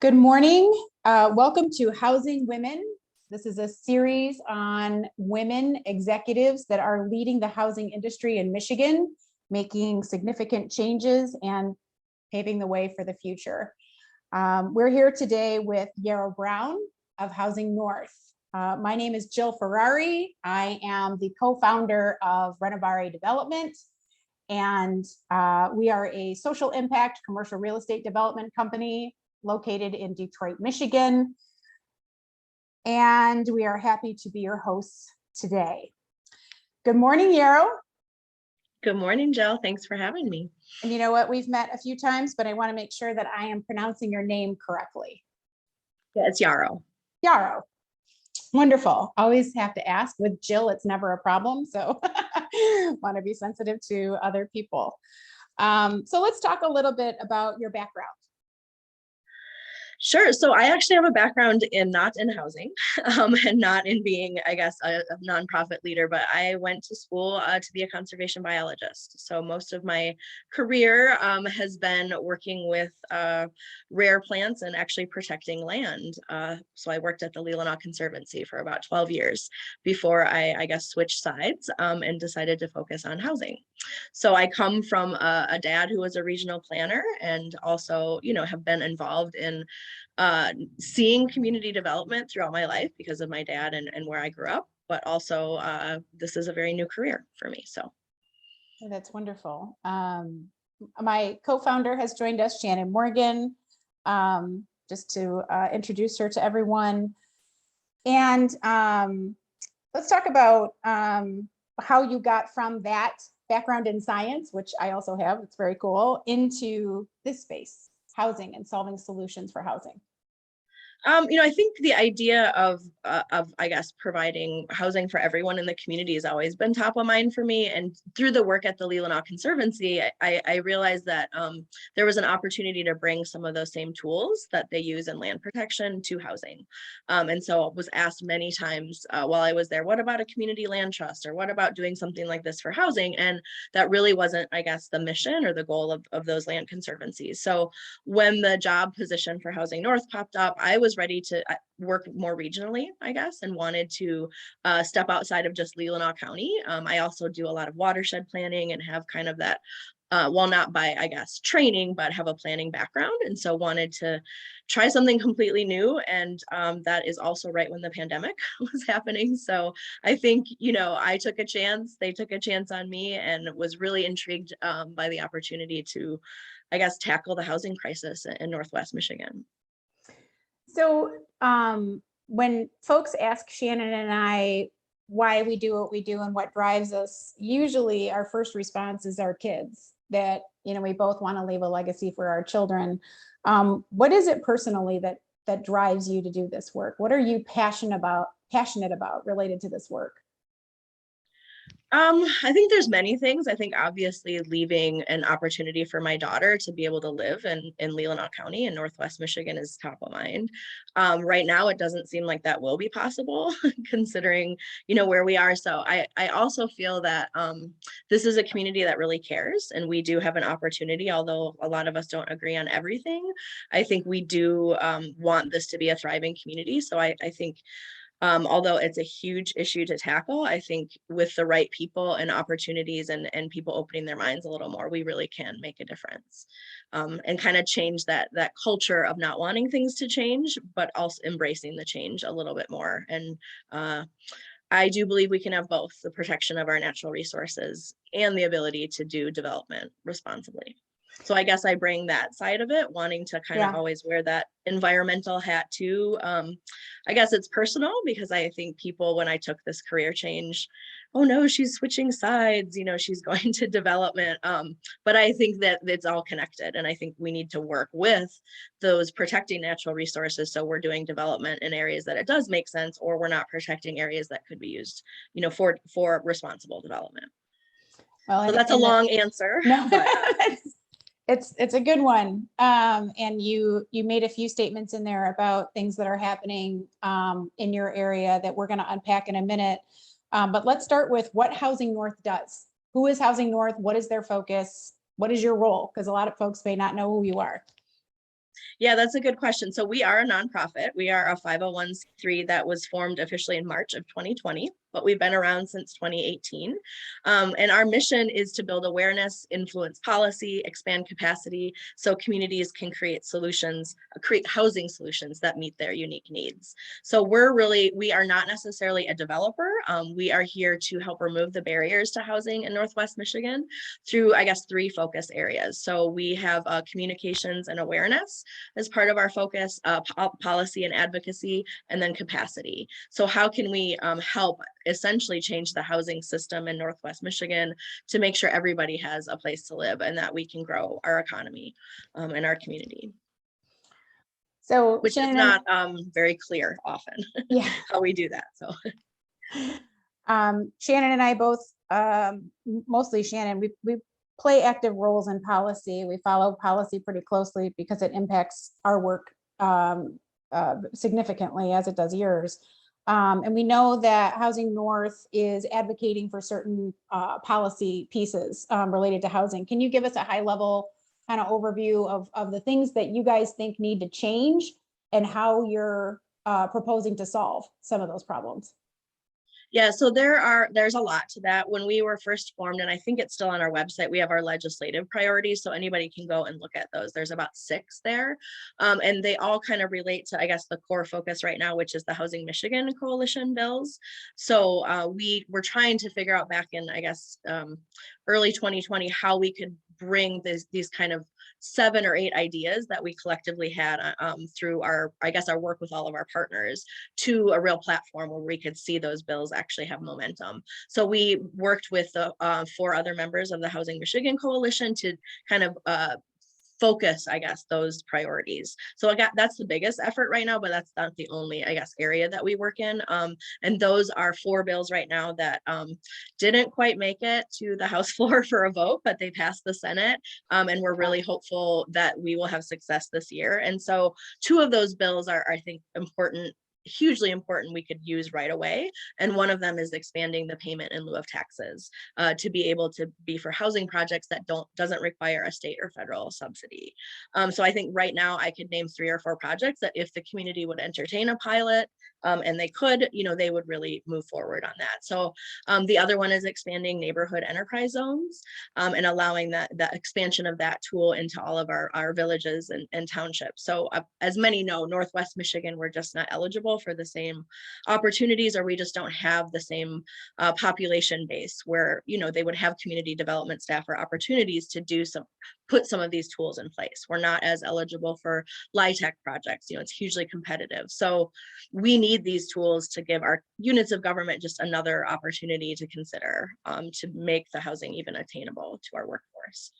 Good morning. Welcome to Housing Women. This is a series on women executives that are leading the housing industry in Michigan, making significant changes and paving the way for the future. We're here today with Yarrow Brown of Housing North. My name is Jill Ferrari. I am the co-founder of Renovare Development, and we are a social impact commercial real estate development company located in Detroit, Michigan. And we are happy to be your hosts today. Good morning, Yarrow. Good morning, Jill. Thanks for having me. And you know what? We've met a few times, but I want to make sure that I am pronouncing your name correctly. Yeah, it's Yarrow. Yarrow. Wonderful. Always have to ask. With Jill, it's never a problem. So want to be sensitive to other people. So let's talk a little bit about your background. Sure. So I actually have a background not in housing and not in being, I guess, a nonprofit leader, but I went to school to be a conservation biologist. So most of my career has been working with rare plants and actually protecting land. So I worked at the Leelanau Conservancy for about 12 years before I guess, switched sides and decided to focus on housing. So I come from a dad who was a regional planner and also, have been involved in seeing community development throughout my life because of my dad and where I grew up, but also this is a very new career for me. So that's wonderful. My co-founder has joined us, Shannon Morgan, just to introduce her to everyone. And let's talk about how you got from that background in science, which I also have, it's very cool, into this space, housing and solving solutions for housing. I think the idea of I guess, providing housing for everyone in the community has always been top of mind for me. And through the work at the Leelanau Conservancy, I realized that there was an opportunity to bring some of those same tools that they use in land protection to housing. And so I was asked many times while I was there, what about a community land trust? Or what about doing something like this for housing? And that really wasn't, I guess, the mission or the goal of those land conservancies. So when the job position for Housing North popped up, I was ready to work more regionally, I guess, and wanted to step outside of just Leelanau County. I also do a lot of watershed planning and have kind of that, well, not by, I guess, training, but have a planning background. And so wanted to try something completely new. And that is also right when the pandemic was happening. So I think, I took a chance, they took a chance on me, and was really intrigued by the opportunity to, I guess, tackle the housing crisis in Northwest Michigan. So when folks ask Shannon and I why we do what we do and what drives us, usually our first response is our kids, that, we both want to leave a legacy for our children. What is it personally that drives you to do this work? What are you passionate about related to this work? I think there's many things. I think obviously leaving an opportunity for my daughter to be able to live in Leelanau County in Northwest Michigan is top of mind. Right now, it doesn't seem like that will be possible considering, where we are. So I also feel that this is a community that really cares, and we do have an opportunity, although a lot of us don't agree on everything. I think we do want this to be a thriving community. So I think although it's a huge issue to tackle, I think with the right people and opportunities and people opening their minds a little more, we really can make a difference and kind of change that culture of not wanting things to change, but also embracing the change a little bit more. And I do believe we can have both the protection of our natural resources and the ability to do development responsibly. So I guess I bring that side of it, wanting to kind of always wear that environmental hat too. I guess it's personal because I think people, when I took this career change, oh no, she's switching sides, she's going to development. But I think that it's all connected. And I think we need to work with those protecting natural resources. So we're doing development in areas that it does make sense, or we're not protecting areas that could be used, for responsible development. Well, so that's a long answer. No. But, It's a good one. And you made a few statements in there about things that are happening in your area that we're going to unpack in a minute. But let's start with what Housing North does. Who is Housing North? What is their focus? What is your role? Because a lot of folks may not know who you are. Yeah, that's a good question. So we are a nonprofit. We are a 501c3 that was formed officially in March of 2020, but we've been around since 2018. And our mission is to build awareness, influence policy, expand capacity, so communities can create solutions, create housing solutions that meet their unique needs. So we are not necessarily a developer. We are here to help remove the barriers to housing in Northwest Michigan through, I guess, 3 focus areas. So we have communications and awareness as part of our focus, policy and advocacy, and then capacity. So how can we help essentially change the housing system in Northwest Michigan to make sure everybody has a place to live and that we can grow our economy and our community? So Which Shannon, is not very clear often yeah, how we do that. So Shannon and I both, mostly Shannon, we play active roles in policy. We follow policy pretty closely because it impacts our work significantly, as it does yours. And we know that Housing North is advocating for certain policy pieces related to housing. Can you give us a high level kind of overview of the things that you guys think need to change and how you're proposing to solve some of those problems? yeah, so there's a lot to that. When we were first formed, and I think it's still on our website, we have our legislative priorities, so anybody can go and look at those. There's about 6 there, and they all kind of relate to, I guess, the core focus right now, which is the Housing Michigan Coalition bills. So we were trying to figure out back in, I guess, early 2020, how we could bring these kind of 7 or 8 ideas that we collectively had through our, I guess, our work with all of our partners to a real platform where we could see those bills actually have momentum. So we worked with the 4 other members of the Housing Michigan Coalition to kind of focus, I guess, those priorities. So that's the biggest effort right now, but that's not the only, I guess, area that we work in. And those are 4 bills right now that didn't quite make it to the House floor for a vote, but they passed the Senate. And we're really hopeful that we will have success this year. And so 2 of those bills are, I think, important, hugely important, we could use right away. And one of them is expanding the payment in lieu of taxes to be able to be for housing projects that doesn't require a state or federal subsidy. So I think right now I could name 3 or 4 projects that if the community would entertain a pilot and they could, they would really move forward on that. So the other one is expanding neighborhood enterprise zones and allowing that expansion of that tool into all of our villages and townships. So as many know, Northwest Michigan, we're just not eligible for the same opportunities, or we just don't have the same population base where they would have community development staff or opportunities to put some of these tools in place. We're not as eligible for LIHTC projects. It's hugely competitive. So we need these tools to give our units of government just another opportunity to consider to make the housing even attainable to our workforce.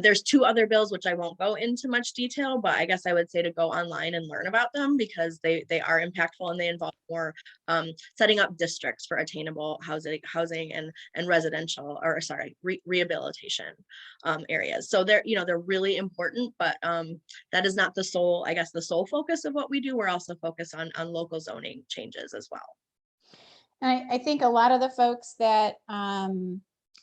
There's 2 other bills, which I won't go into much detail, but I guess I would say to go online and learn about them because they are impactful and they involve more setting up districts for attainable housing and residential, or sorry, rehabilitation areas. So they're really important, but that is not the sole focus of what we do. We're also focused on local zoning changes as well. And I think a lot of the folks that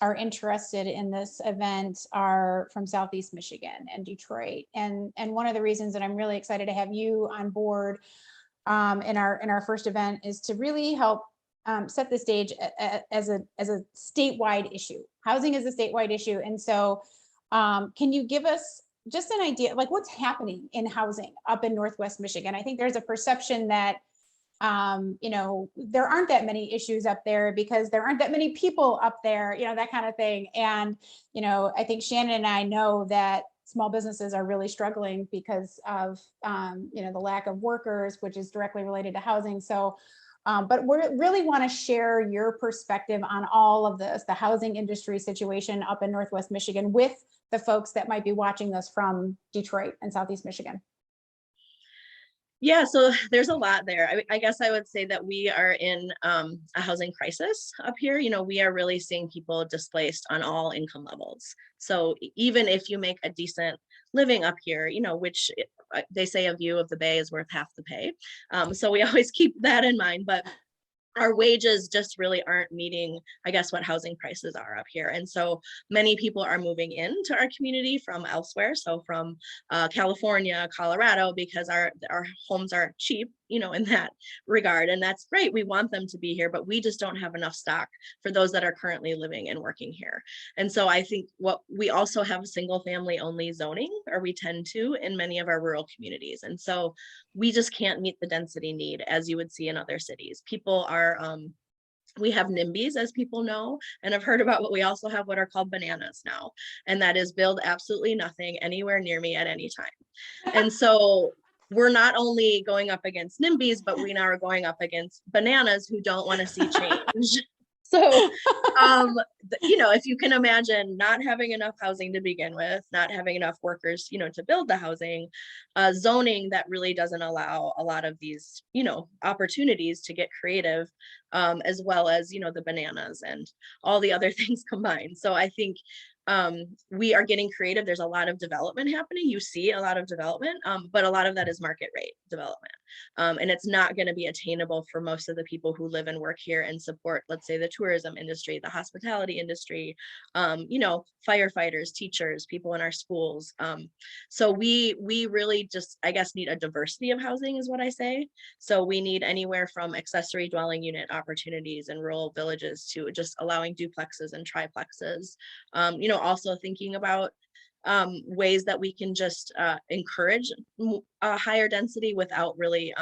are interested in this event are from Southeast Michigan and Detroit. And one of the reasons that I'm really excited to have you on board in our first event is to really help set the stage as a statewide issue. Housing is a statewide issue. And so can you give us just an idea, like what's happening in housing up in Northwest Michigan? I think there's a perception that there aren't that many issues up there because there aren't that many people up there, that kind of thing. And, I think Shannon and I know that small businesses are really struggling because of, the lack of workers, which is directly related to housing. So, but we really want to share your perspective on all of this, the housing industry situation up in Northwest Michigan with the folks that might be watching this from Detroit and Southeast Michigan. Yeah, so there's a lot there. I guess I would say that we are in a housing crisis up here. We are really seeing people displaced on all income levels. So even if you make a decent living up here, which they say a view of the bay is worth half the pay. So we always keep that in mind. But our wages just really aren't meeting, I guess, what housing prices are up here. And so many people are moving into our community from elsewhere. So from California, Colorado, because our homes are cheap, in that regard. And that's great. We want them to be here, but we just don't have enough stock for those that are currently living and working here. And so I think what we also have single family only zoning, or we tend to in many of our rural communities. And so we just can't meet the density need as you would see in other cities. People are, we have NIMBYs, as people know, and I've heard about what we also have, what are called bananas now. And that is build absolutely nothing anywhere near me at any time. And so we're not only going up against NIMBYs, but we now are going up against bananas who don't want to see change. So, if you can imagine not having enough housing to begin with, not having enough workers, to build the housing, zoning that really doesn't allow a lot of these, opportunities to get creative, as well as, the bananas and all the other things combined. So I think we are getting creative. There's a lot of development happening. You see a lot of development, but a lot of that is market rate development. And it's not going to be attainable for most of the people who live and work here and support, let's say, the tourism industry, the hospitality industry, firefighters, teachers, people in our schools. So we really just, I guess, need a diversity of housing is what I say. So we need anywhere from accessory dwelling unit opportunities in rural villages to just allowing duplexes and triplexes. Also thinking about ways that we can just encourage a higher density without really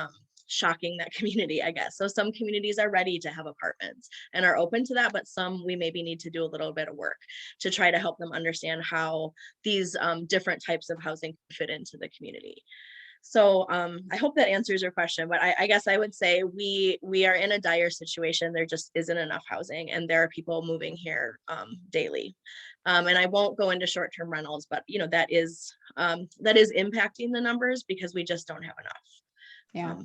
shocking that community, I guess. So some communities are ready to have apartments and are open to that, but some we maybe need to do a little bit of work to try to help them understand how these different types of housing fit into the community. So I hope that answers your question, but I guess I would say we are in a dire situation. There just isn't enough housing, and there are people moving here daily. And I won't go into short-term rentals, but that is impacting the numbers because we just don't have enough. Yeah.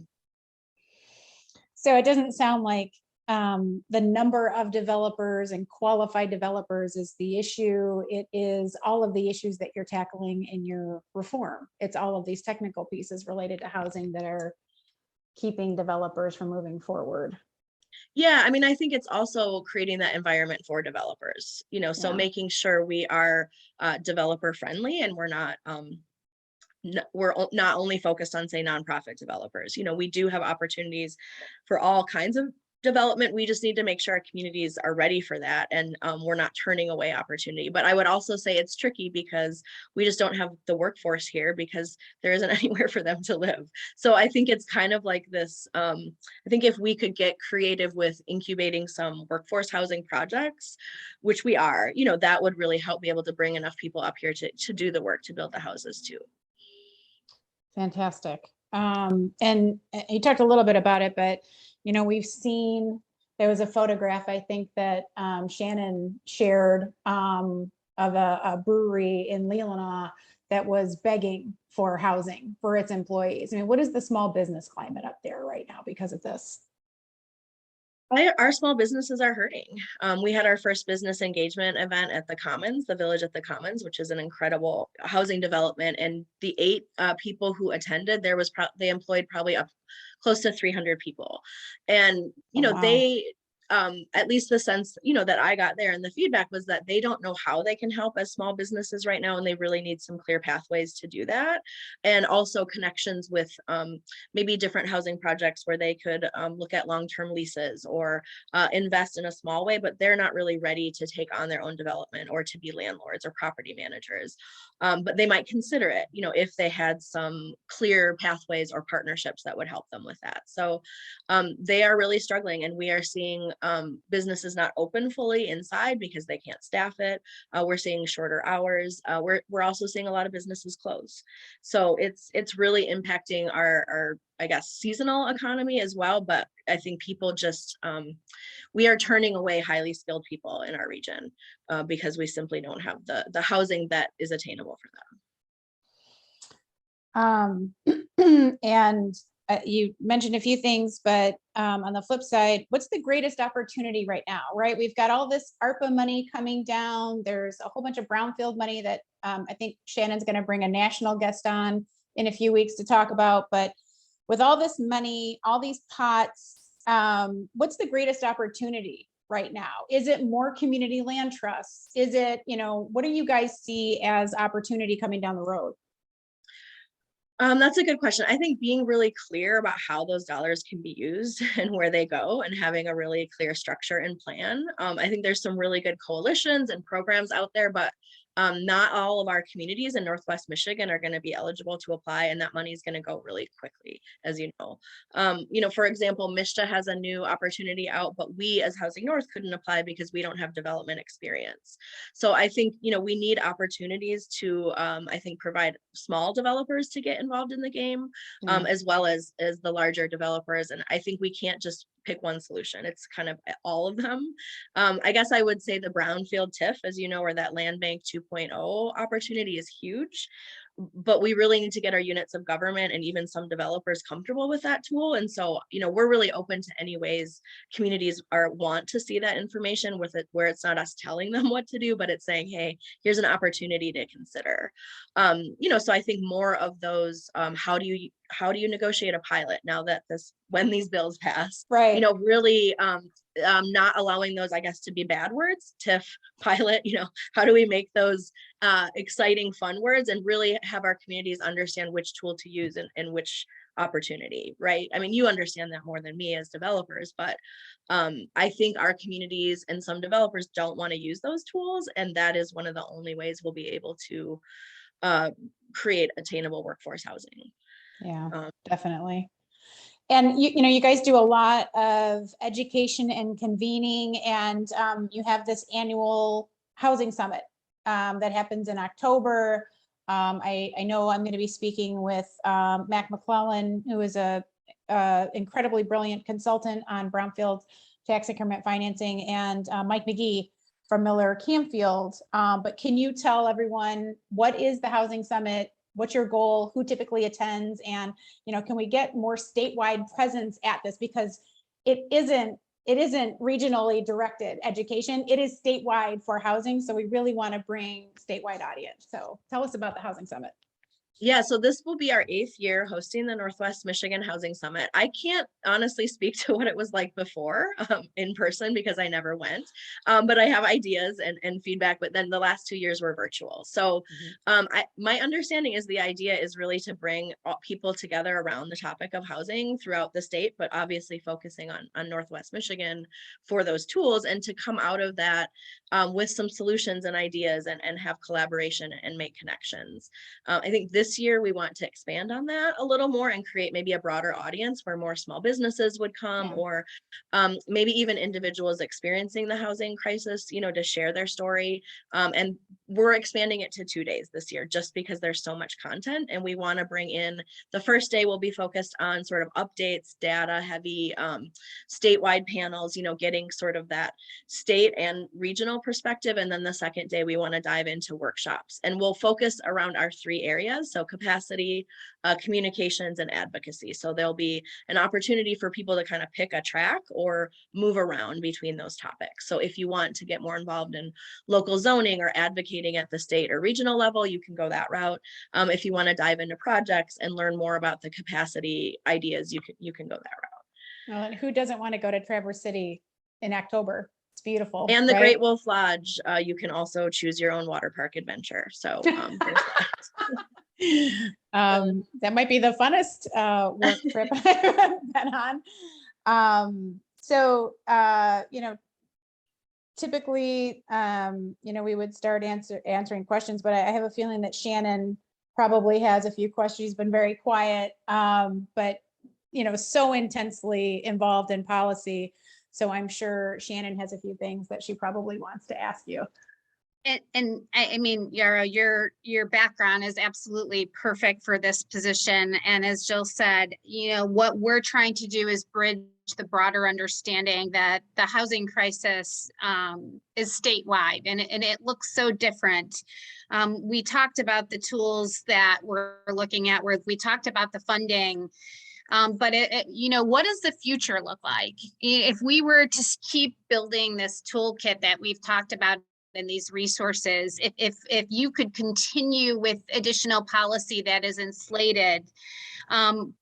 So it doesn't sound like the number of developers and qualified developers is the issue. It is all of the issues that you're tackling in your reform. It's all of these technical pieces related to housing that are keeping developers from moving forward. Yeah, I mean, I think it's also creating that environment for developers, so making sure we are developer friendly and we're not only focused on, say, nonprofit developers. We do have opportunities for all kinds of development. We just need to make sure our communities are ready for that, and we're not turning away opportunity. But I would also say it's tricky because we just don't have the workforce here because there isn't anywhere for them to live. So I think it's kind of like this, I think if we could get creative with incubating some workforce housing projects, which we are, that would really help be able to bring enough people up here to do the work to build the houses too. Fantastic. And you talked a little bit about it, but we've seen, there was a photograph, I think that Shannon shared of a brewery in Leelanau that was begging for housing for its employees. I mean, what is the small business climate up there right now because of this? Our small businesses are hurting. We had our first business engagement event at the Commons, the Village at the Commons, which is an incredible housing development. And the 8 people who attended, they employed probably up close to 300 people. And, wow. they, at least the sense, that I got there and the feedback was that they don't know how they can help as small businesses right now. And they really need some clear pathways to do that. And also connections with maybe different housing projects where they could look at long-term leases or invest in a small way, but they're not really ready to take on their own development or to be landlords or property managers. But they might consider it, if they had some clear pathways or partnerships that would help them with that. So they are really struggling, and we are seeing businesses not open fully inside because they can't staff it. We're seeing shorter hours. We're also seeing a lot of businesses close. So it's really impacting our I guess seasonal economy as well. But I think people just we are turning away highly skilled people in our region because we simply don't have the housing that is attainable for them. And you mentioned a few things, but on the flip side, what's the greatest opportunity right now, right? We've got all this ARPA money coming down. There's a whole bunch of brownfield money that I think Shannon's going to bring a national guest on in a few weeks to talk about. But with all this money, all these pots, what's the greatest opportunity right now? Is it more community land trusts? Is it, what do you guys see as opportunity coming down the road? That's a good question. I think being really clear about how those dollars can be used and where they go, and having a really clear structure and plan. I think there's some really good coalitions and programs out there, but not all of our communities in Northwest Michigan are going to be eligible to apply, and that money is going to go really quickly, as you know. For example, MISTA has a new opportunity out, but we as Housing North couldn't apply because we don't have development experience. So I think, we need opportunities to, I think, provide small developers to get involved in the game, as well as the larger developers. And I think we can't just pick one solution. It's kind of all of them. I guess I would say the brownfield TIF, as you know, or that land bank 2.0 opportunity is huge, but we really need to get our units of government and even some developers comfortable with that tool. And so, we're really open to any ways communities want to see that information with it, where it's not us telling them what to do, but it's saying, hey, here's an opportunity to consider. So I think more of those, how do you negotiate a pilot now that when these bills pass, right? Really not allowing those, I guess, to be bad words. TIF, pilot, how do we make those exciting, fun words, and really have our communities understand which tool to use and which opportunity, right? I mean, you understand that more than me as developers, but I think our communities and some developers don't want to use those tools, and that is one of the only ways we'll be able to create attainable workforce housing. Yeah, definitely. And you guys do a lot of education and convening, and you have this annual housing summit that happens in October. I know I'm going to be speaking with Mac McClellan, who is a incredibly brilliant consultant on brownfield tax increment financing, and Mike McGee from Miller Camfield. But can you tell everyone, what is the Housing Summit? What's your goal? Who typically attends? And, can we get more statewide presence at this? Because it isn't regionally directed education. It is statewide for housing. So we really want to bring statewide audience. So tell us about the Housing Summit. Yeah, so this will be our 8th year hosting the Northwest Michigan Housing Summit. I can't honestly speak to what it was like before in person because I never went, but I have ideas and feedback, but then the last 2 years were virtual. So my understanding is the idea is really to bring people together around the topic of housing throughout the state, but obviously focusing on Northwest Michigan for those tools, and to come out of that with some solutions and ideas and have collaboration and make connections. I think this year we want to expand on that a little more and create maybe a broader audience where more small businesses would come, or maybe even individuals experiencing the housing crisis, to share their story. And we're expanding it to 2 days this year just because there's so much content, and we want to bring in, the first day will be focused on sort of updates, data heavy, statewide panels, getting sort of that state and regional perspective. And then the second day we want to dive into workshops, and we'll focus around our 3 areas. So capacity, communications, and advocacy. So there'll be an opportunity for people to kind of pick a track or move around between those topics. So if you want to get more involved in local zoning or advocating at the state or regional level, you can go that route. If you want to dive into projects and learn more about the capacity ideas, you can go that route. Well, and who doesn't want to go to Traverse City in October? It's beautiful. And the Great Wolf Lodge, you can also choose your own water park adventure. So there's that. That might be the funnest work trip I've been on. Typically, we would start answering questions, but I have a feeling that Shannon probably has a few questions. She's been very quiet, but so intensely involved in policy. So I'm sure Shannon has a few things that she probably wants to ask you. And I mean, Yara, your background is absolutely perfect for this position. And as Jill said, what we're trying to do is bridge the broader understanding that the housing crisis is statewide, and it looks so different. We talked about the tools that we're looking at, where we talked about the funding. But what does the future look like? If we were to keep building this toolkit that we've talked about and these resources, if you could continue with additional policy that is slated,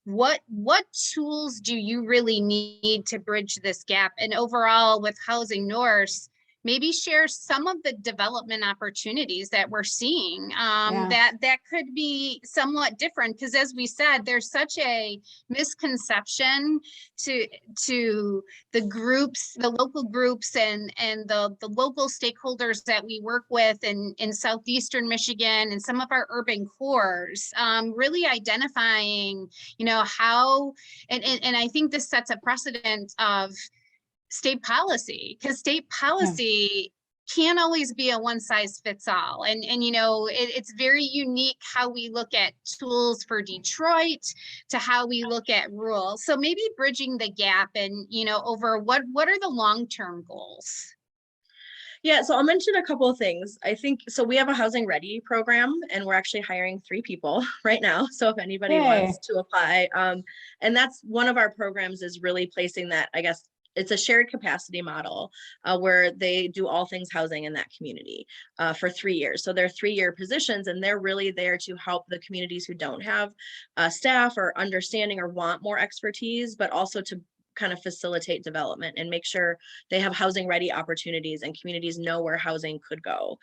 what tools do you really need to bridge this gap? And overall with Housing North, maybe share some of the development opportunities that we're seeing, that could be somewhat different, because as we said, there's such a misconception to the groups, the local groups and the local stakeholders that we work with in southeastern Michigan and some of our urban cores, really identifying, how, and I think this sets a precedent of state policy, because state policy can't always be a one size fits all. And it's very unique how we look at tools for Detroit to how we look at rules. So maybe bridging the gap and, over what are the long-term goals? Yeah, so I'll mention a couple of things. I think, so we have a Housing Ready program and we're actually hiring 3 people right now. So if anybody wants to apply, and that's one of our programs, is really placing that, I guess, it's a shared capacity model where they do all things housing in that community for 3 years. So they're 3-year positions, and they're really there to help the communities who don't have staff or understanding or want more expertise, but also to kind of facilitate development and make sure they have housing ready opportunities and communities know where housing could go.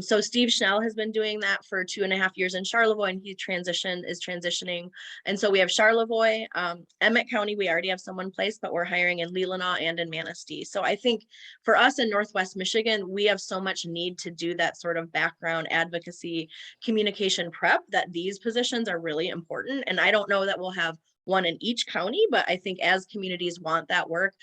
So Steve Schnell has been doing that for 2.5 years in Charlevoix, and he is transitioning. And so we have Charlevoix, Emmett County, we already have someone placed, but we're hiring in Leelanau and in Manistee. So I think for us in Northwest Michigan, we have so much need to do that sort of background advocacy, communication prep, that these positions are really important. And I don't know that we'll have one in each county, but I think as communities want that work,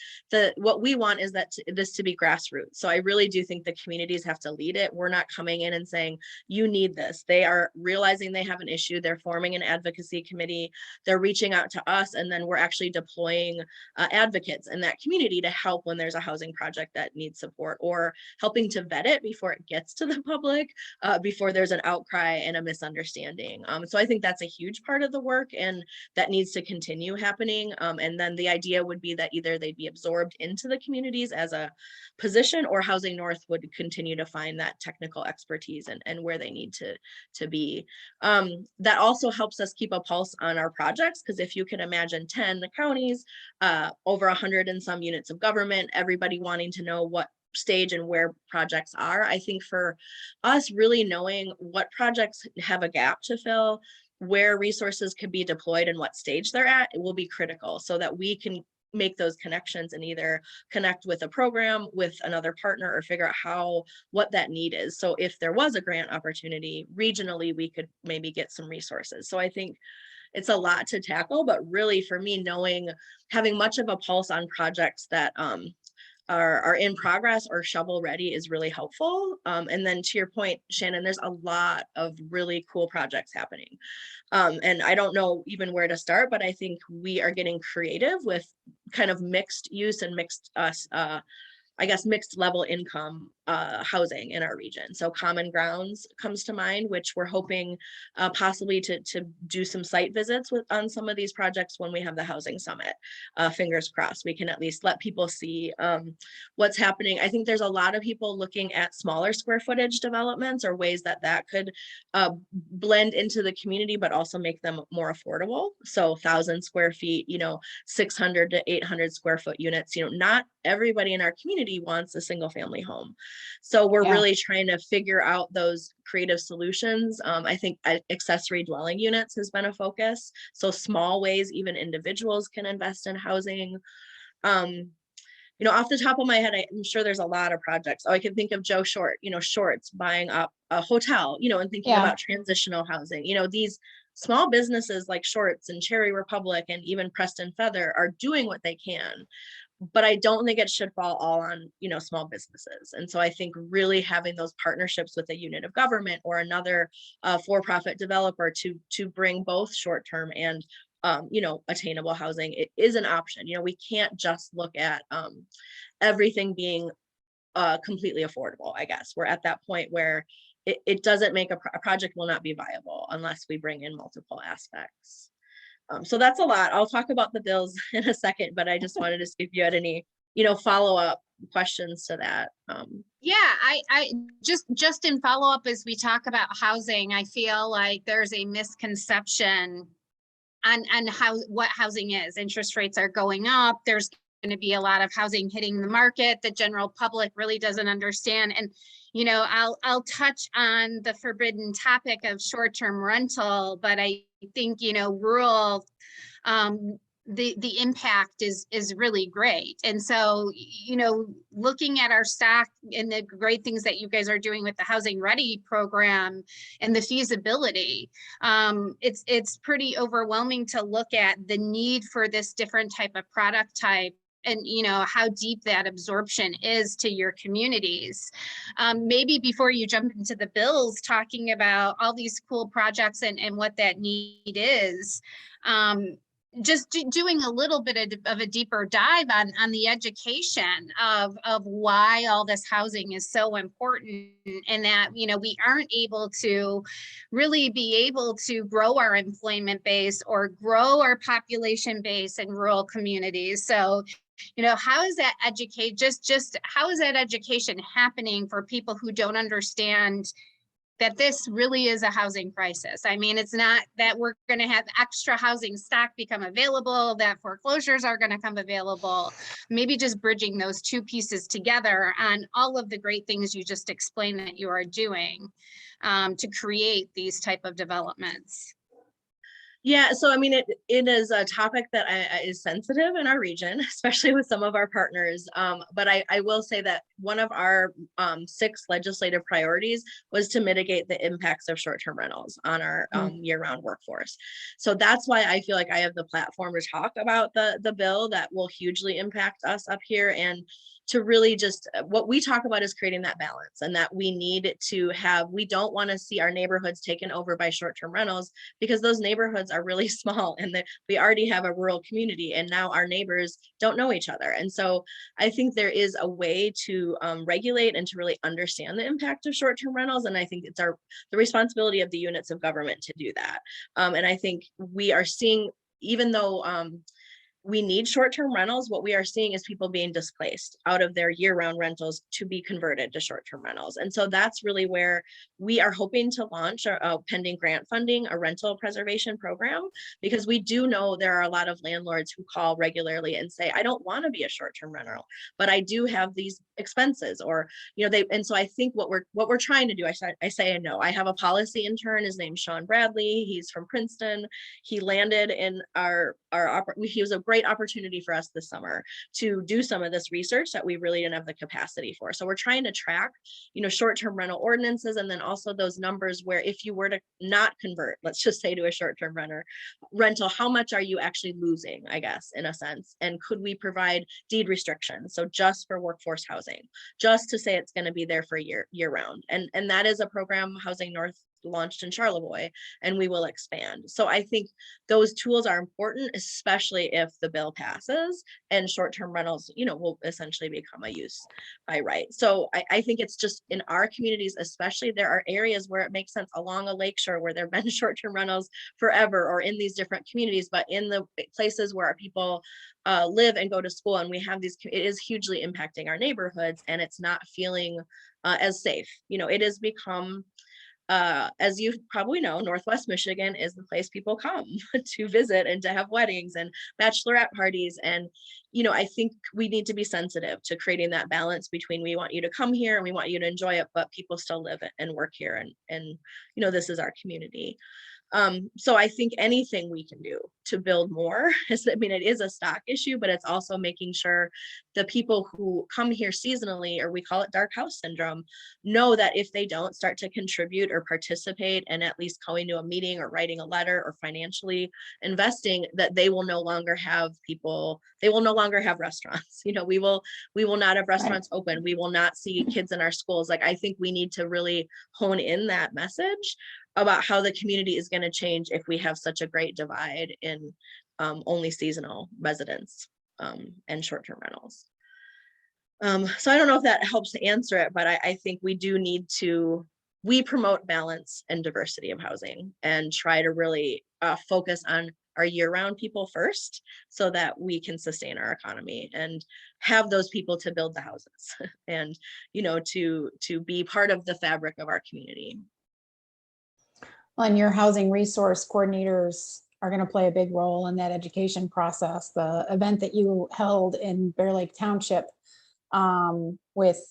what we want is that this to be grassroots. So I really do think the communities have to lead it. We're not coming in and saying, you need this. They are realizing they have an issue. They're forming an advocacy committee. They're reaching out to us, and then we're actually deploying advocates in that community to help when there's a housing project that needs support, or helping to vet it before it gets to the public, before there's an outcry and a misunderstanding. So I think that's a huge part of the work, and that needs to continue happening. And then the idea would be that either they'd be absorbed into the communities as a position, or Housing North would continue to find that technical expertise and where they need to be. That also helps us keep a pulse on our projects, because if you can imagine 10 counties, over 100 and some units of government, everybody wanting to know what stage and where projects are. I think for us, really knowing what projects have a gap to fill, where resources could be deployed and what stage they're at, it will be critical, so that we can make those connections and either connect with a program, with another partner, or figure out what that need is. So if there was a grant opportunity regionally, we could maybe get some resources. So I think it's a lot to tackle, but really for me, having much of a pulse on projects that are in progress or shovel ready is really helpful. And then to your point, Shannon, there's a lot of really cool projects happening. And I don't know even where to start, but I think we are getting creative with kind of mixed use and mixed level income housing in our region. So Common Grounds comes to mind, which we're hoping possibly to do some site visits on some of these projects when we have the housing summit. Fingers crossed, we can at least let people see what's happening. I think there's a lot of people looking at smaller square footage developments, or ways that could blend into the community, but also make them more affordable. So 1,000 square feet, 600 to 800 square foot units. Not everybody in our community wants a single family home. So we're really trying to figure out those creative solutions. I think accessory dwelling units has been a focus. So small ways even individuals can invest in housing. Off the top of my head, I'm sure there's a lot of projects. I can think of Joe Short, Shorts buying up a hotel, and thinking about transitional housing. These small businesses like Shorts and Cherry Republic and even Preston Feather are doing what they can. But I don't think it should fall all on, small businesses. And so I think really having those partnerships with a unit of government or another for-profit developer to bring both short-term and, attainable housing, it is an option. We can't just look at everything being completely affordable, I guess. We're at that point where it doesn't make a project will not be viable unless we bring in multiple aspects. So that's a lot. I'll talk about the bills in a second, but I just wanted to see if you had any follow up questions to that. Yeah, I just in follow up as we talk about housing, I feel like there's a misconception on what housing is. Interest rates are going up. There's going to be a lot of housing hitting the market. The general public really doesn't understand. And I'll touch on the forbidden topic of short-term rental, but I think rural the impact is really great. And so, looking at our stock and the great things that you guys are doing with the Housing Ready program and the feasibility, it's pretty overwhelming to look at the need for this different type of product type, and how deep that absorption is to your communities. Maybe before you jump into the bills, talking about all these cool projects and what that need is, just doing a little bit of a deeper dive on the education of why all this housing is so important, and that we aren't able to really be able to grow our employment base or grow our population base in rural communities. So how is that how is that education happening for people who don't understand that this really is a housing crisis? I mean, it's not that we're going to have extra housing stock become available, that foreclosures are going to come available. Maybe just bridging those two pieces together on all of the great things you just explained that you are doing to create these type of developments. Yeah, so I mean, it is a topic that is sensitive in our region, especially with some of our partners. But I will say that one of our 6 legislative priorities was to mitigate the impacts of short-term rentals on our year-round workforce. So that's why I feel like I have the platform to talk about the bill that will hugely impact us up here, and to really just, what we talk about is creating that balance, and that we need to have, we don't want to see our neighborhoods taken over by short-term rentals, because those neighborhoods are really small, and we already have a rural community, and now our neighbors don't know each other. And so I think there is a way to regulate and to really understand the impact of short-term rentals. And I think it's the responsibility of the units of government to do that. And I think we are seeing, even though we need short-term rentals, what we are seeing is people being displaced out of their year-round rentals to be converted to short-term rentals. And so that's really where we are hoping to launch pending grant funding, a rental preservation program, because we do know there are a lot of landlords who call regularly and say, I don't want to be a short-term rental, but I do have these expenses, or and so I think what we're trying to do, I know I have a policy intern. His name's Sean Bradley. He's from Princeton. He landed in he was a great opportunity for us this summer to do some of this research that we really didn't have the capacity for. So we're trying to track, short-term rental ordinances, and then also those numbers where if you were to not convert, let's just say, to a short-term rental, how much are you actually losing, I guess, in a sense? And could we provide deed restrictions? So just for workforce housing, just to say it's going to be there for year round. And that is a program Housing North launched in Charlevoix, and we will expand. So I think those tools are important, especially if the bill passes and short-term rentals, will essentially become a use by right. So I think it's just in our communities, especially, there are areas where it makes sense along a lakeshore where there have been short-term rentals forever, or in these different communities, but in the places where our people live and go to school, and we have these, it is hugely impacting our neighborhoods, and it's not feeling as safe. It has become, as you probably know, Northwest Michigan is the place people come to visit and to have weddings and bachelorette parties. And, I think we need to be sensitive to creating that balance between, we want you to come here and we want you to enjoy it, but people still live and work here. And this is our community. So I think anything we can do to build more it is a stock issue, but it's also making sure the people who come here seasonally, or we call it dark house syndrome, know that if they don't start to contribute or participate and at least going to a meeting or writing a letter or financially investing, that they will no longer have they will no longer have restaurants. We will not have restaurants open. We will not see kids in our schools. I think we need to really hone in that message about how the community is going to change if we have such a great divide in only seasonal residents and short-term rentals. So I don't know if that helps to answer it, but I think we do need to, we promote balance and diversity of housing and try to really focus on year-round people first, so that we can sustain our economy and have those people to build the houses and, to be part of the fabric of our community. Well, and your housing resource coordinators are going to play a big role in that education process. The event that you held in Bear Lake Township with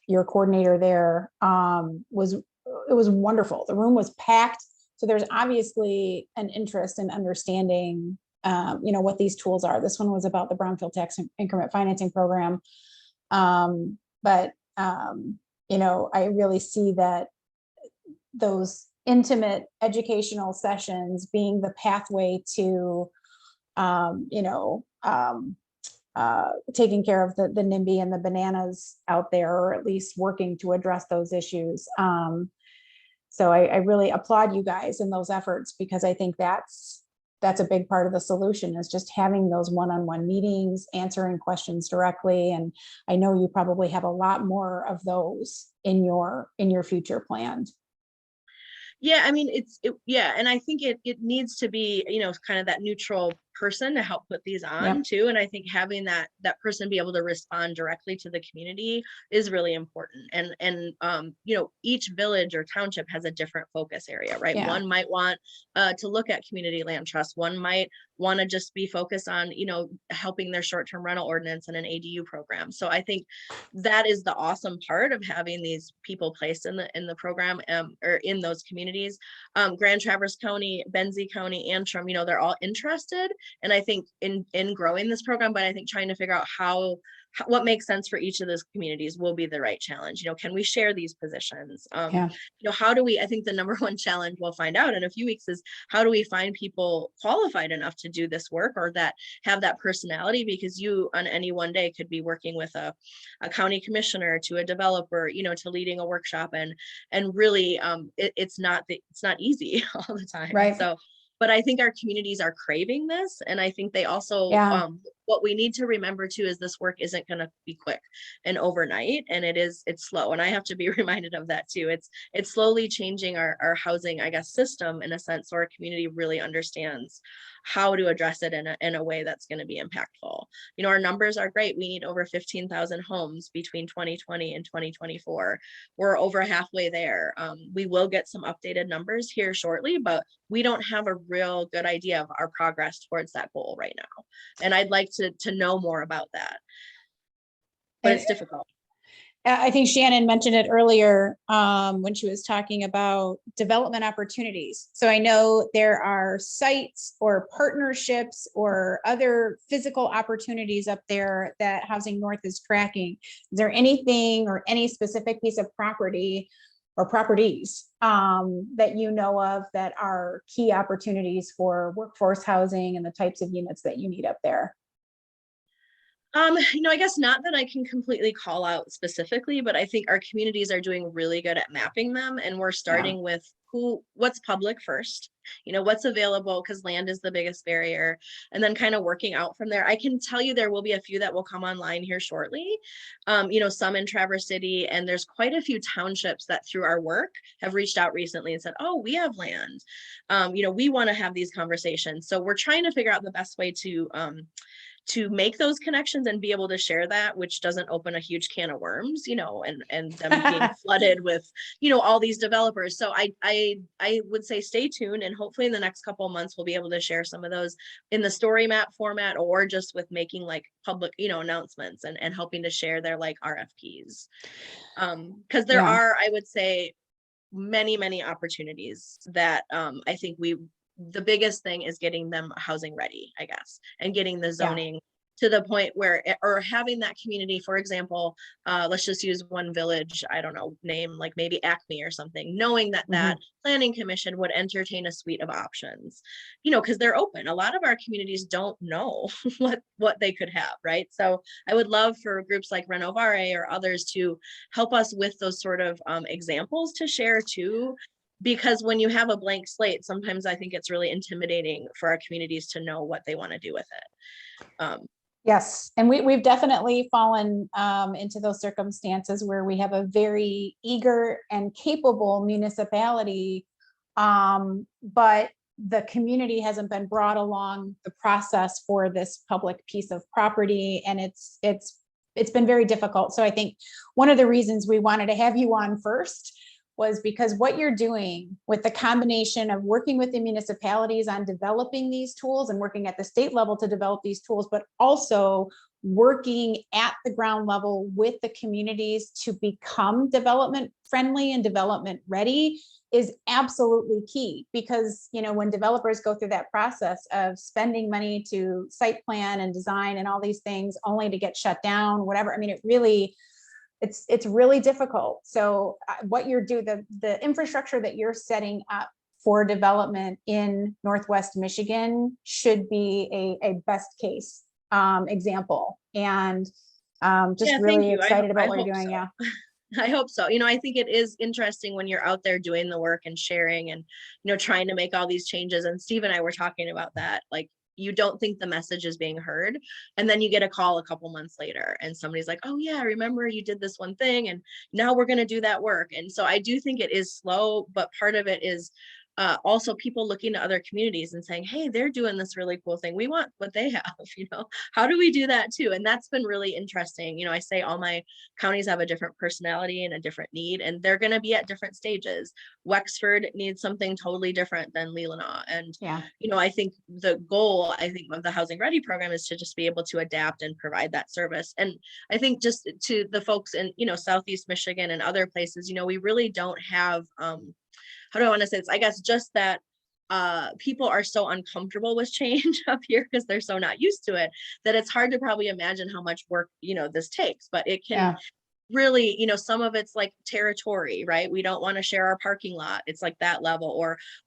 your coordinator there was wonderful. The room was packed. So there's obviously an interest in understanding, what these tools are. This one was about the Brownfield Tax Increment Financing Program. But I really see that those intimate educational sessions being the pathway to, taking care of the NIMBY and the bananas out there, or at least working to address those issues. So I really applaud you guys in those efforts, because I think that's a big part of the solution, is just having those one-on-one meetings, answering questions directly. And I know you probably have a lot more of those in your future planned. Yeah, I mean, and I think it needs to be, kind of that neutral person to help put these on too. And I think having that person be able to respond directly to the community is really important. And each village or township has a different focus area, right? Yeah. One might want to look at community land trust. One might want to just be focused on, helping their short-term rental ordinance and an ADU program. So I think that is the awesome part of having these people placed in the program, or in those communities. Grand Traverse County, Benzie County, Antrim, they're all interested. And I think in growing this program, but I think trying to figure out what makes sense for each of those communities will be the right challenge. Can we share these positions? How do we, I think the number one challenge we'll find out in a few weeks is, how do we find people qualified enough to do this work, or that have that personality? Because you on any one day could be working with a county commissioner, to a developer, to leading a workshop, and really it's not easy all the time. Right. So, but I think our communities are craving this. And I think they also, what we need to remember too, is this work isn't going to be quick and overnight, and it's slow. And I have to be reminded of that too. It's slowly changing our housing, I guess, system in a sense, so our community really understands how to address it in a way that's going to be impactful. Our numbers are great. We need over 15,000 homes between 2020 and 2024. We're over halfway there. We will get some updated numbers here shortly, but we don't have a real good idea of our progress towards that goal right now. And I'd like to know more about that, but it's difficult. I think Shannon mentioned it earlier when she was talking about development opportunities. So I know there are sites or partnerships or other physical opportunities up there that Housing North is tracking. Is there anything or any specific piece of property or properties that you know of that are key opportunities for workforce housing and the types of units that you need up there? I guess not that I can completely call out specifically, but I think our communities are doing really good at mapping them. And we're starting with what's public first, what's available, because land is the biggest barrier, and then kind of working out from there. I can tell you there will be a few that will come online here shortly, some in Traverse City, and there's quite a few townships that through our work have reached out recently and said, oh, we have land, we want to have these conversations. So we're trying to figure out the best way to make those connections and be able to share that, which doesn't open a huge can of worms, and them being flooded with, all these developers. So I would say stay tuned, and hopefully in the next couple of months, we'll be able to share some of those in the story map format, or just with making like public, announcements and helping to share their like RFPs. Because there are, I would say, many, many opportunities that I think the biggest thing is getting them housing ready, I guess, and getting the zoning to the point where, or having that community, for example, let's just use one village, I don't know, name like maybe Acme or something, knowing that that planning commission would entertain a suite of options, because they're open. A lot of our communities don't know what they could have, right? So I would love for groups like Renovare or others to help us with those sort of examples to share too. Because when you have a blank slate, sometimes I think it's really intimidating for our communities to know what they want to do with it. Yes, and we've definitely fallen into those circumstances where we have a very eager and capable municipality, but the community hasn't been brought along the process for this public piece of property, and it's been very difficult. So I think one of the reasons we wanted to have you on first was because what you're doing with the combination of working with the municipalities on developing these tools and working at the state level to develop these tools, but also working at the ground level with the communities to become development friendly and development ready is absolutely key. Because, you know, when developers go through that process of spending money to site plan and design and all these things only to get shut down, whatever, I mean, it's really difficult. So what you're doing, the infrastructure that you're setting up for development in Northwest Michigan should be a best case example. And just really excited about what you're doing. Yeah. I hope so. You know, I think it is interesting when you're out there doing the work and sharing and, you know, trying to make all these changes. And Steve and I were talking about that, like, you don't think the message is being heard. And then you get a call a couple months later and somebody's like, oh yeah, I remember you did this one thing and now we're going to do that work. And so I do think it is slow, but part of it is also people looking to other communities and saying, hey, they're doing this really cool thing. We want what they have, you know, how do we do that too? And that's been really interesting. You know, I say all my counties have a different personality and a different need, and they're going to be at different stages. Wexford needs something totally different than Leelanau. And, Yeah. you know, I think the goal, of the Housing Ready program is to just be able to adapt and provide that service. And I think just to the folks in, you know, Southeast Michigan and other places, you know, we really don't have, how do I want to say this? I guess just that people are so uncomfortable with change up here because they're so not used to it, that it's hard to probably imagine how much work, you know, this takes. But it can really, you know, some of it's like territory, right? We don't want to share our parking lot. It's like that level,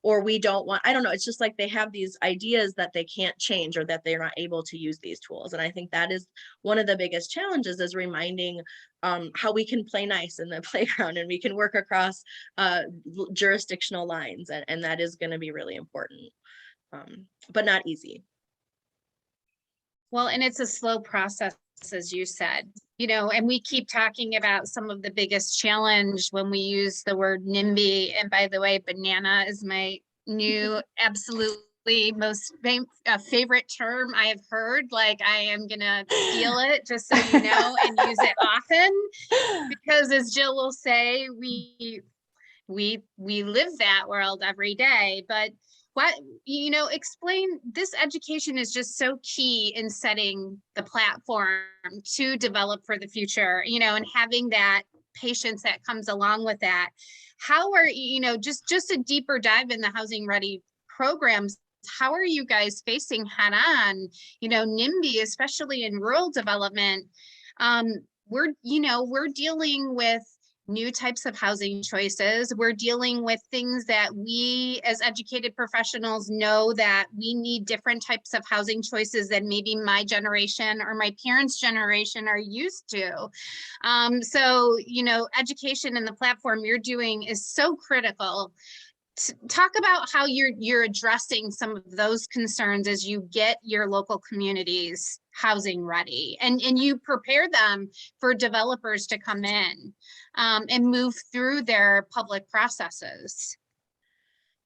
or we don't want, I don't know. It's just like they have these ideas that they can't change or that they're not able to use these tools. And I think that is one of the biggest challenges, is reminding how we can play nice in the playground and we can work across jurisdictional lines. And that is going to be really important, but not easy. Well, and it's a slow process, as you said, you know, and we keep talking about some of the biggest challenge when we use the word NIMBY. And by the way, banana is my new absolutely most favorite term I have heard. Like, I am gonna steal it, just so you know, and use it often, because as Jill will say, we live that world every day. But what, you know, explain, this education is just so key in setting the platform to develop for the future, you know, and having that patience that comes along with that. How are, you know, just a deeper dive in the Housing Ready programs, how are you guys facing head on, you know, NIMBY, especially in rural development? We're dealing with new types of housing choices. We're dealing with things that we as educated professionals know that we need different types of housing choices than maybe my generation or my parents' generation are used to. So, you know, education and the platform you're doing is so critical. Talk about how you're addressing some of those concerns as you get your local communities housing ready, and you prepare them for developers to come in and move through their public processes.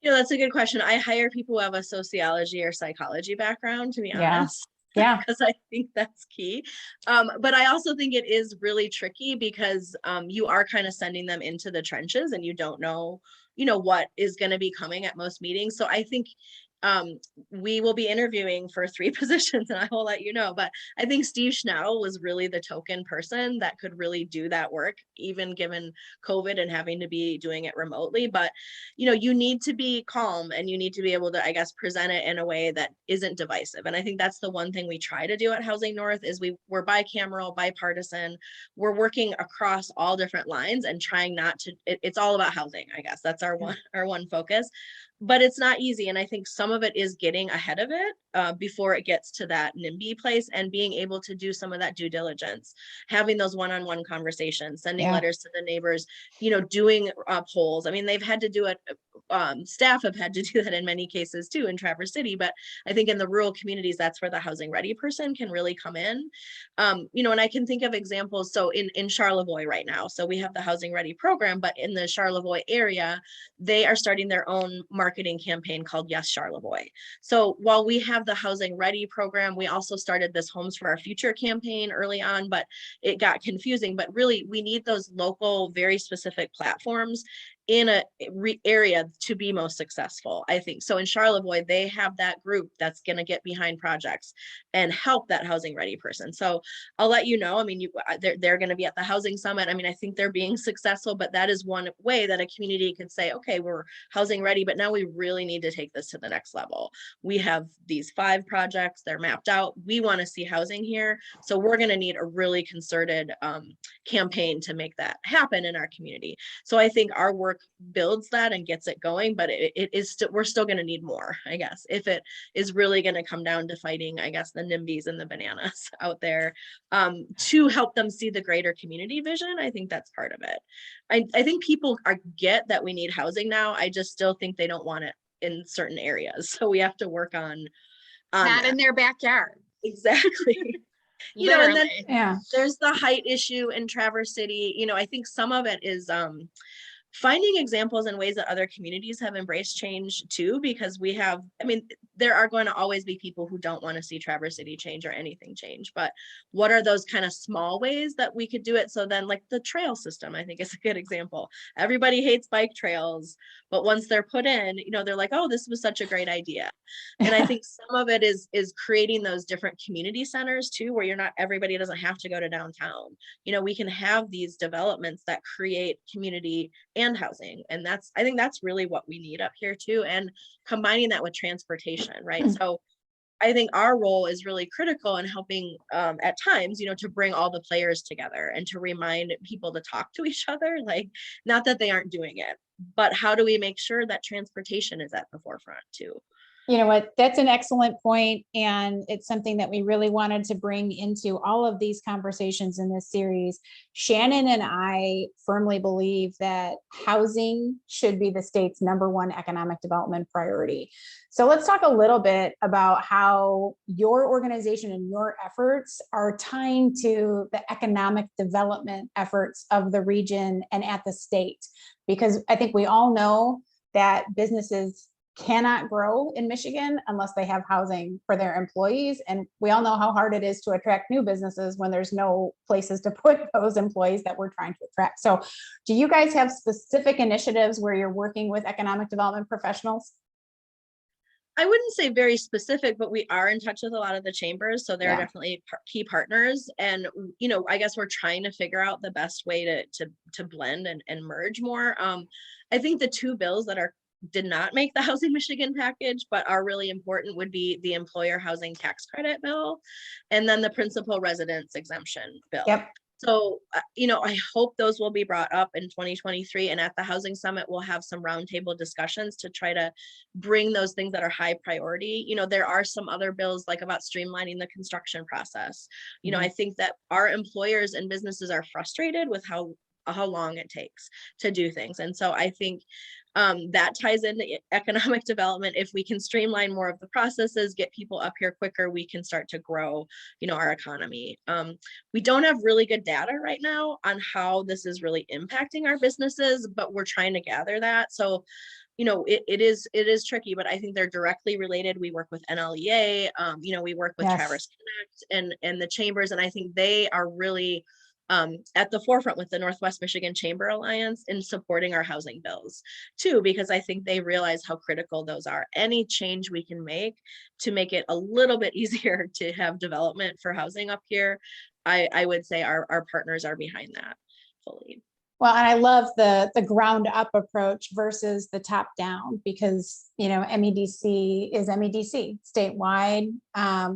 You know, that's a good question. I hire people who have a sociology or psychology background, to be honest. Yeah. Because I think that's key. But I also think it is really tricky because you are kind of sending them into the trenches and you don't know, you know, what is going to be coming at most meetings. So I think we will be interviewing for 3 positions, and I will let you know. But I think Steve Schnell was really the token person that could really do that work, even given COVID and having to be doing it remotely. But, you know, you need to be calm and you need to be able to, I guess, present it in a way that isn't divisive. And I think that's the one thing we try to do at Housing North is we're bicameral, bipartisan. We're working across all different lines and trying not to, it's all about housing, I guess. That's our one focus. But it's not easy. And I think some of it is getting ahead of it before it gets to that NIMBY place and being able to do some of that due diligence, having those one-on-one conversations, sending letters to the neighbors, you know, doing polls. I mean, they've had to do it. Staff have had to do that in many cases too in Traverse City. But I think in the rural communities, that's where the Housing Ready person can really come in. You know, and I can think of examples. So in Charlevoix right now, so we have the Housing Ready program, but in the Charlevoix area, they are starting their own market marketing campaign called Yes Charlevoix. So while we have the Housing Ready program, we also started this Homes for Our Future campaign early on, but it got confusing. But really, we need those local, very specific platforms in a area to be most successful, I think. So in Charlevoix, they have that group that's going to get behind projects and help that housing ready person. So I'll let you know. I mean, they're going to be at the housing summit. I mean, I think they're being successful, but that is one way that a community could say, okay, we're housing ready, but now we really need to take this to the next level. We have these 5 projects, they're mapped out. We want to see housing here. So we're going to need a really concerted campaign to make that happen in our community. So I think our work builds that and gets it going, but it is we're still going to need more, I guess, if it is really going to come down to fighting, I guess, the NIMBYs and the bananas out there, to help them see the greater community vision. I think that's part of it. I think people get that we need housing now. I just still think they don't want it in certain areas. So we have to work on Not that. in their backyard. Exactly. You know, and then Yeah. there's the height issue in Traverse City. You know, I think some of it is finding examples and ways that other communities have embraced change too, because we have, I mean, there are going to always be people who don't want to see Traverse City change or anything change, but what are those kind of small ways that we could do it? So then, like the trail system, I think is a good example. Everybody hates bike trails, but once they're put in, you know, they're like, oh, this was such a great idea. And I think some of it is creating those different community centers too, where everybody doesn't have to go to downtown. You know, we can have these developments that create community and housing. And I think that's really what we need up here too. And combining that with transportation, right? So I think our role is really critical in helping at times, you know, to bring all the players together and to remind people to talk to each other, like, not that they aren't doing it, but how do we make sure that transportation is at the forefront too? You know what, that's an excellent point, and it's something that we really wanted to bring into all of these conversations in this series. Shannon and I firmly believe that housing should be the state's #1 economic development priority. So let's talk a little bit about how your organization and your efforts are tying to the economic development efforts of the region and at the state, because I think we all know that businesses cannot grow in Michigan unless they have housing for their employees. And we all know how hard it is to attract new businesses when there's no places to put those employees that we're trying to attract. So do you guys have specific initiatives where you're working with economic development professionals? I wouldn't say very specific, but we are in touch with a lot of the chambers. So they're definitely key partners. And, you know, I guess we're trying to figure out the best way to blend and merge more. I think the 2 bills that did not make the Housing Michigan package, but are really important would be the employer housing tax credit bill and then the principal residence exemption bill. Yep. So, you know, I hope those will be brought up in 2023. And at the Housing Summit, we'll have some roundtable discussions to try to bring those things that are high priority. You know, there are some other bills like about streamlining the construction process. You know, I think that our employers and businesses are frustrated with how long it takes to do things. And so I think that ties into economic development. If we can streamline more of the processes, get people up here quicker, we can start to grow, you know, our economy. We don't have really good data right now on how this is really impacting our businesses, but we're trying to gather that. So, you know, it is tricky, but I think they're directly related. We work with NLEA, you know, we work with Traverse Connect and the chambers, and I think they are really at the forefront with the Northwest Michigan Chamber Alliance in supporting our housing bills too, because I think they realize how critical those are. Any change we can make to make it a little bit easier to have development for housing up here, I would say our partners are behind that fully. Well, and I love the ground up approach versus the top down, because, you know, MEDC is MEDC statewide,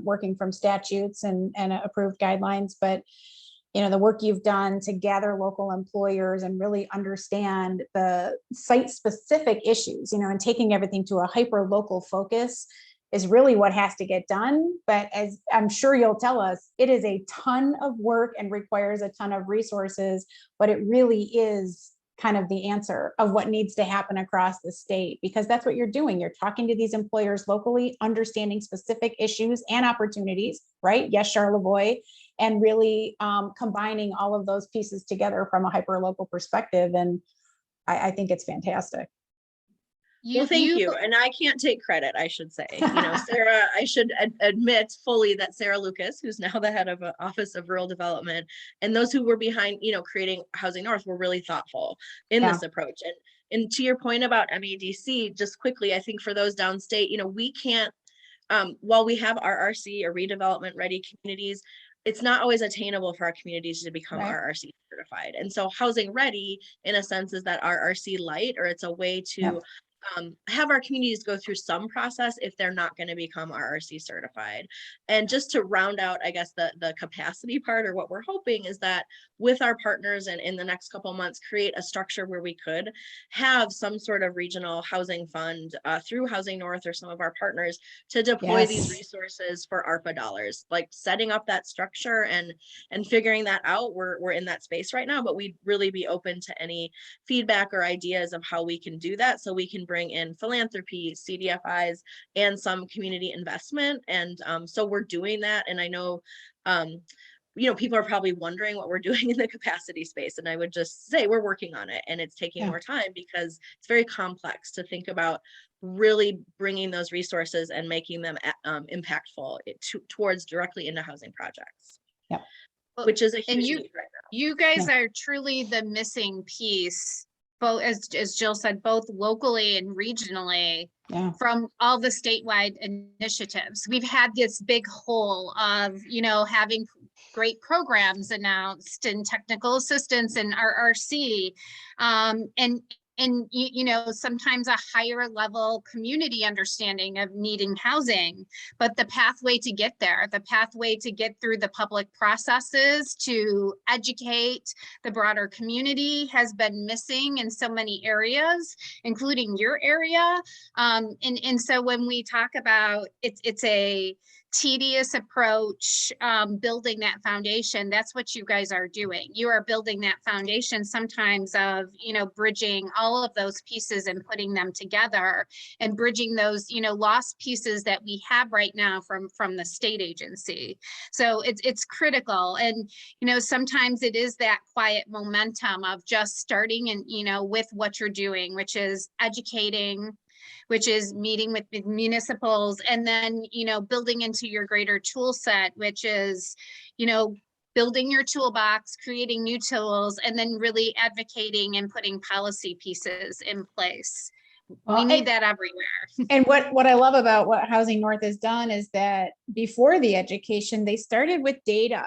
working from statutes and approved guidelines. But you know, the work you've done to gather local employers and really understand the site specific issues, you know, and taking everything to a hyper local focus is really what has to get done. But as I'm sure you'll tell us, it is a ton of work and requires a ton of resources, but it really is kind of the answer of what needs to happen across the state, because that's what you're doing. You're talking to these employers locally, understanding specific issues and opportunities, right? Yes, Charlevoix, and really combining all of those pieces together from a hyper local perspective. And I think it's fantastic. Well, thank you. And I can't take credit, I should say. Sarah, I should admit fully that Sarah Lucas, who's now the head of Office of Rural Development, and those who were behind, creating Housing North were really thoughtful in this approach. And to your point about MEDC, just quickly, I think for those downstate, we can't, while we have RRC or redevelopment ready communities, it's not always attainable for our communities to become RRC certified. And so Housing Ready, in a sense, is that RRC light, or it's a way to have our communities go through some process if they're not going to become RRC certified. And just to round out, I guess, the capacity part, or what we're hoping is that with our partners and in the next couple of months, create a structure where we could have some sort of regional housing fund through Housing North or some of our partners to deploy these resources for ARPA dollars, like setting up that structure and figuring that out. We're in that space right now, but we'd really be open to any feedback or ideas of how we can do that, so we can bring in philanthropy, CDFIs, and some community investment. And so we're doing that. And I know, people are probably wondering what we're doing in the capacity space. And I would just say we're working on it, and it's taking more time because it's very complex to think about really bringing those resources and making them impactful towards directly into housing projects. Which is a huge need right now. You guys are truly the missing piece, both as Jill said, both locally and regionally from all the statewide initiatives. We've had this big hole of, having great programs announced and technical assistance and RRC, and sometimes a higher level community understanding of needing housing, but the pathway to get there, the pathway to get through the public processes to educate the broader community has been missing in so many areas, including your area. And so when we talk about it's a tedious approach, building that foundation, that's what you guys are doing. You are building that foundation sometimes of, bridging all of those pieces and putting them together and bridging those, lost pieces that we have right now from the state agency. So it's critical. And, sometimes it is that quiet momentum of just starting and, with what you're doing, which is educating, which is meeting with municipals, and then, building into your greater tool set, which is, building your toolbox, creating new tools, and then really advocating and putting policy pieces in place. We need that everywhere. And what I love about what Housing North has done is that before the education, they started with data.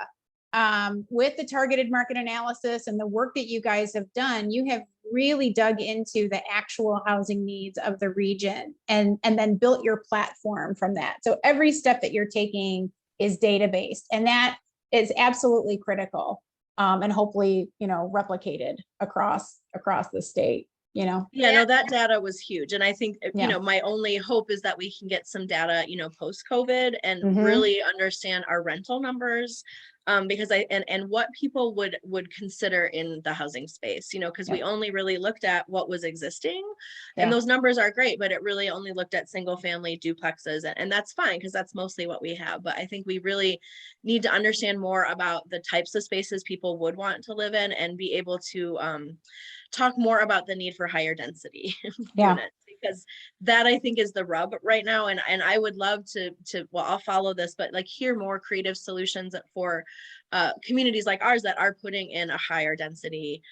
With the targeted market analysis and the work that you guys have done, you have really dug into the actual housing needs of the region and then built your platform from that. So every step that you're taking is data-based, and that is absolutely critical, and hopefully, replicated across the state. No, that data was huge. And I think, my only hope is that we can get some data, post-COVID and really understand our rental numbers, because and what people would consider in the housing space, because we only really looked at what was existing, and those numbers are great, but it really only looked at single family duplexes, and that's fine because that's mostly what we have. But I think we really need to understand more about the types of spaces people would want to live in, and be able to talk more about the need for higher density units, because that I think is the rub right now. And I would love to well, I'll follow this, but hear more creative solutions for communities like ours that are putting in a higher density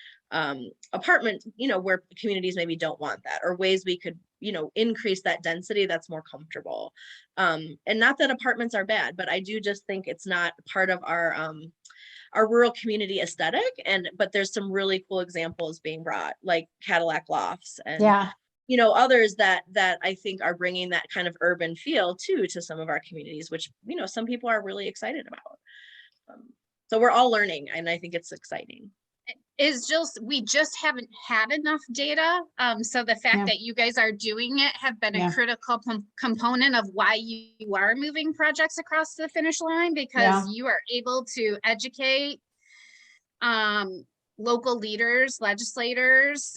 apartment, where communities maybe don't want that, or ways we could, increase that density that's more comfortable. And not that apartments are bad, but I do just think it's not part of our rural community aesthetic. But there's some really cool examples being brought, like Cadillac Lofts and others that I think are bringing that kind of urban feel to some of our communities, which some people are really excited about. So we're all learning, and I think it's exciting. We just haven't had enough data. So the fact that you guys are doing it have been a critical component of why you are moving projects across the finish line, because you are able to educate local leaders, legislators,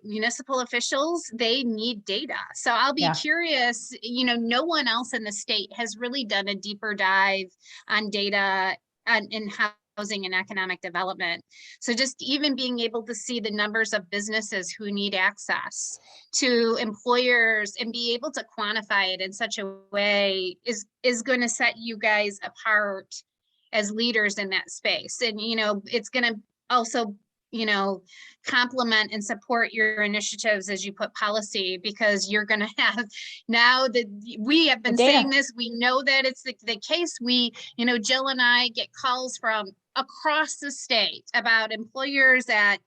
municipal officials. They need data. So I'll be curious, no one else in the state has really done a deeper dive on data and Housing and Economic Development. So just even being able to see the numbers of businesses who need access to employers and be able to quantify it in such a way is going to set you guys apart as leaders in that space. And, you know, it's going to also, you know, complement and support your initiatives as you put policy, because you're going to have, now that we have been saying this, we know that it's the case. We, you know, Jill and I get calls from across the state about employers that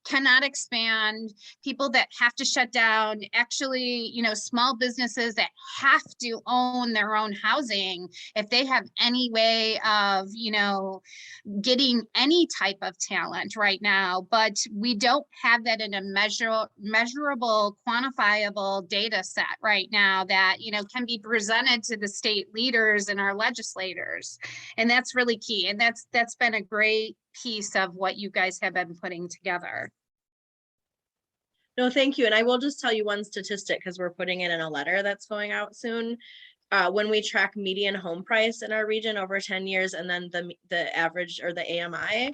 cannot expand, people that have to shut down, actually, you know, small businesses that have to own their own housing if they have any way of, you know, getting any type of talent right now. But we don't have that in a measurable, quantifiable data set right now that, you know, can be presented to the state leaders and our legislators. And that's really key. And that's been a great piece of what you guys have been putting together. No, thank you. And I will just tell you one statistic, because we're putting it in a letter that's going out soon. When we track median home price in our region over 10 years, and then the average, or the AMI,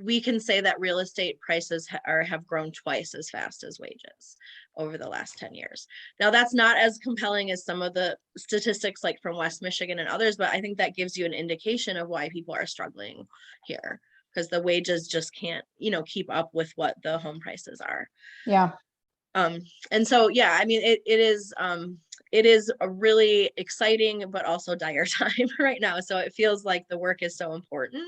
we can say that real estate prices have grown twice as fast as wages over the last 10 years. Now, that's not as compelling as some of the statistics like from West Michigan and others, but I think that gives you an indication of why people are struggling here, because the wages just can't, you know, keep up with what the home prices are. Yeah. And so, yeah, I mean, it is a really exciting, but also dire time right now. So it feels like the work is so important.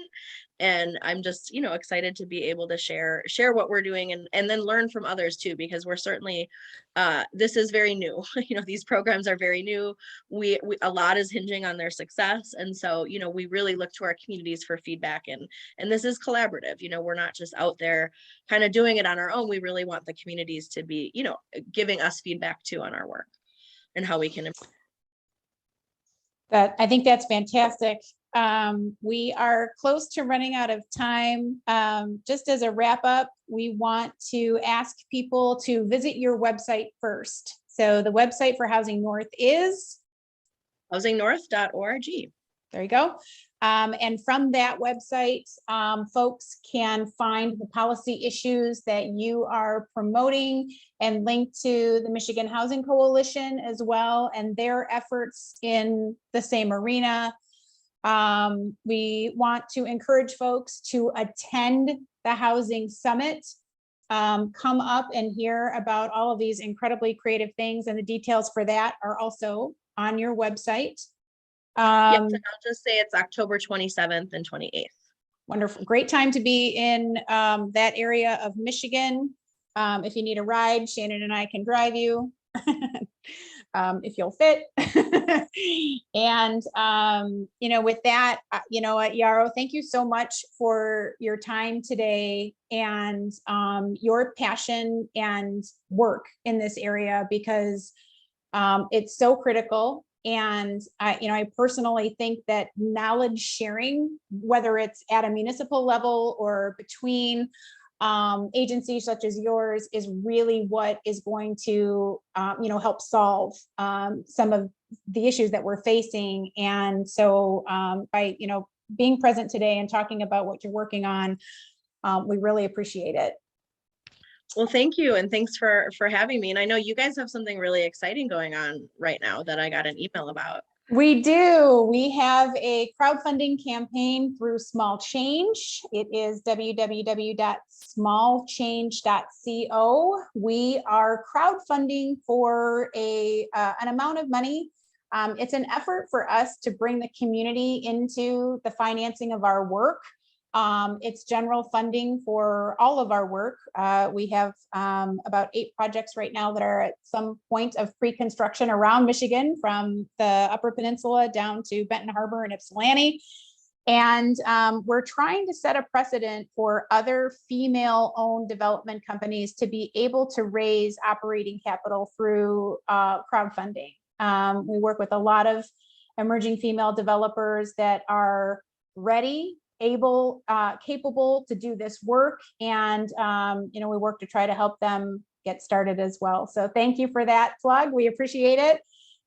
And I'm just, you know, excited to be able to share what we're doing, and then learn from others too, because we're certainly, this is very new. You know, these programs are very new. We a lot is hinging on their success. And so, you know, we really look to our communities for feedback, and this is collaborative. You know, we're not just out there kind of doing it on our own. We really want the communities to be, you know, giving us feedback too on our work and how we can improve. I think that's fantastic. We are close to running out of time. Just as a wrap up, we want to ask people to visit your website first. So the website for Housing North is HousingNorth.org. There you go. And from that website, folks can find the policy issues that you are promoting, and link to the Michigan Housing Coalition as well, and their efforts in the same arena. We want to encourage folks to attend the Housing Summit. Come up and hear about all of these incredibly creative things, and the details for that are also on your website. Yes, and I'll just say it's October 27th and 28th. Wonderful. Great time to be in that area of Michigan. If you need a ride, Shannon and I can drive you if you'll fit. And, you know, with that, you know what, Yarrow, thank you so much for your time today, and your passion and work in this area, because it's so critical. And you know, I personally think that knowledge sharing, whether it's at a municipal level or between agencies such as yours, is really what is going to you know, help solve some of the issues that we're facing. And so by, you know, being present today and talking about what you're working on, we really appreciate it. Well, thank you. And thanks for having me. And I know you guys have something really exciting going on right now that I got an email about. We do. We have a crowdfunding campaign through Small Change. It is www.smallchange.co. We are crowdfunding for an amount of money. It's an effort for us to bring the community into the financing of our work. It's general funding for all of our work. We have about 8 projects right now that are at some point of pre-construction around Michigan, from the Upper Peninsula down to Benton Harbor and Ypsilanti. And we're trying to set a precedent for other female-owned development companies to be able to raise operating capital through crowdfunding. We work with a lot of emerging female developers that are ready, able, capable to do this work. And, you know, we work to try to help them get started as well. So thank you for that plug. We appreciate it.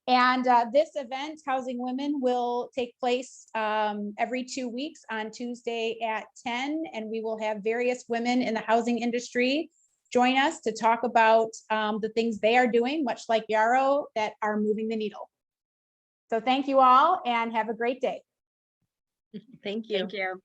And this event, Housing Women, will take place every 2 weeks on Tuesday at 10, and we will have various women in the housing industry join us to talk about the things they are doing, much like Yarrow, that are moving the needle. So thank you all and have a great day. Thank you. Thank you.